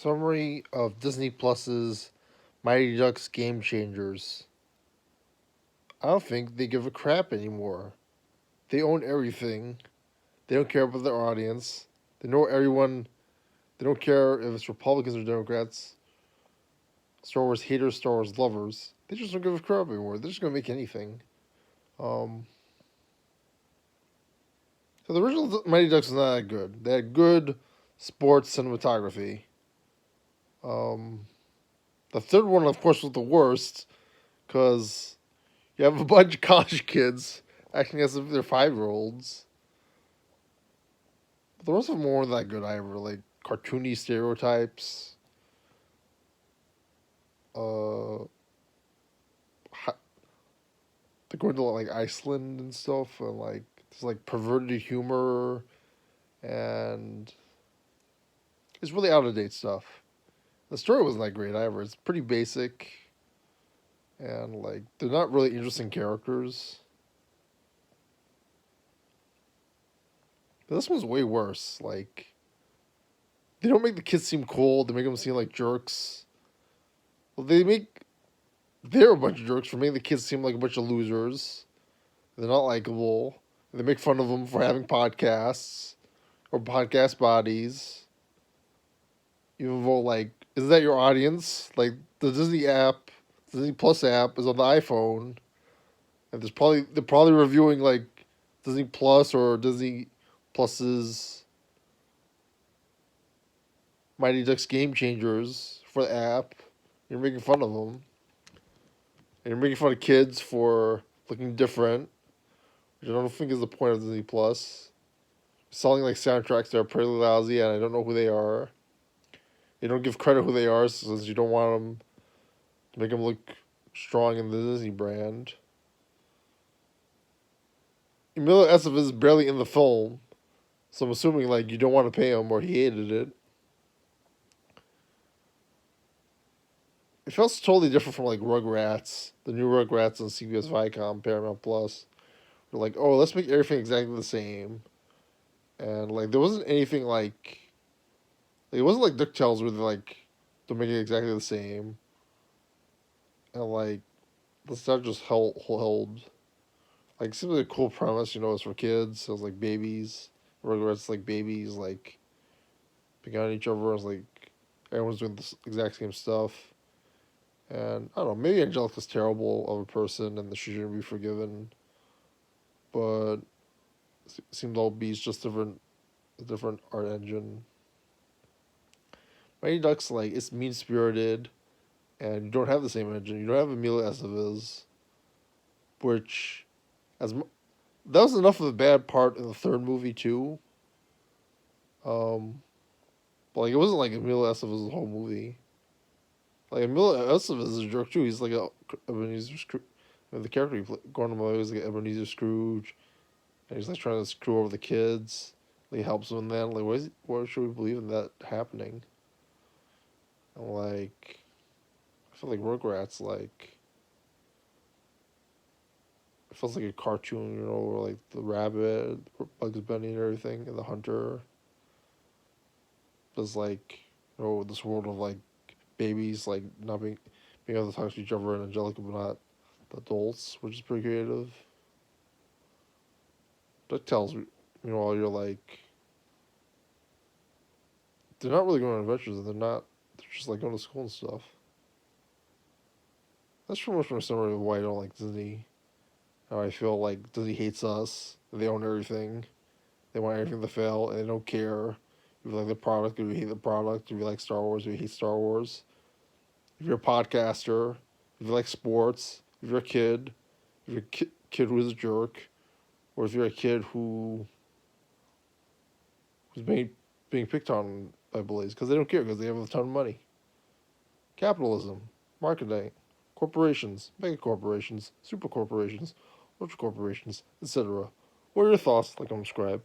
Summary of Disney Plus's Mighty Ducks Game Changers. I don't think they give a crap anymore. They own everything. They don't care about their audience. They know everyone. They don't care if it's Republicans or Democrats, Star Wars haters, Star Wars lovers. They just don't give a crap anymore. They're just gonna make anything. Um, so the original Mighty Ducks is not that good. They had good sports cinematography. Um, the third one, of course, was the worst because you have a bunch of college kids acting as if they're 5-year-olds. But the rest of them weren't that good either. Like cartoony stereotypes. Uh, they're going to like Iceland and stuff, and like there's like perverted humor, and it's really out of date stuff. The story wasn't that great either. It's pretty basic, and like they're not really interesting characters. But this one's way worse. Like they don't make the kids seem cool. They make them seem like jerks. Well, they're a bunch of jerks for making the kids seem like a bunch of losers. They're not likable. They make fun of them for having podcasts or podcast bodies. Even though, like, isn't that your audience? Like, the Disney app, Disney Plus app is on the iPhone, and they're probably reviewing like Disney Plus or Disney Plus's Mighty Ducks Game Changers for the app. You're making fun of them, and you're making fun of kids for looking different, which I don't think is the point of Disney Plus. Selling like soundtracks that are pretty lousy, and I don't know who they are. They don't give credit who they are since you don't want them to make them look strong in the Disney brand. Emilio Estevez is barely in the film, so I'm assuming like you don't want to pay him or he hated it. It feels totally different from like Rugrats, the new Rugrats on CBS Viacom, Paramount Plus. We're like, oh, let's make everything exactly the same, and like there wasn't anything like it wasn't like DuckTales where they're making it exactly the same, and like the stuff just held. Like, it seems like a cool premise, it's for kids. So it's like babies. Rugrats like babies, like picking on each other. It's like everyone's doing the exact same stuff. And I don't know, maybe Angelica's terrible of a person and she shouldn't be forgiven. But it seems all B's just a different art engine. Mighty Ducks, like, it's mean spirited, and you don't have the same engine. You don't have Emilio Estevez, which, as that was enough of a bad part in the third movie too. Um, but like it wasn't like Emilio Estevez's whole movie. Like Emilio Estevez is a jerk too. He's like a Ebenezer Scrooge. The character he played, Gordon Malloy, is like Ebenezer Scrooge, and he's like trying to screw over the kids. Like, he helps them then. Like, what should we believe in that happening? And like, I feel like Rugrats, like, it feels like a cartoon, where like the rabbit, Bugs Bunny and everything, and the hunter. There's like, this world of like babies like not being able to talk to each other and Angelica but not the adults, which is pretty creative. DuckTales, you're like they're not really going on adventures and they're just like going to school and stuff. That's pretty much my summary of why I don't like Disney. How I feel like Disney hates us. They own everything. They want everything to fail and they don't care. If you like the product or you hate the product, if you like Star Wars or you hate Star Wars. If you're a podcaster, if you like sports, if you're a kid, if you're a kid who is a jerk, or if you're a kid who's being picked on by bullies because they don't care because they have a ton of money. Capitalism, marketing, corporations, mega corporations, super corporations, ultra corporations, etc. What are your thoughts? Like and subscribe.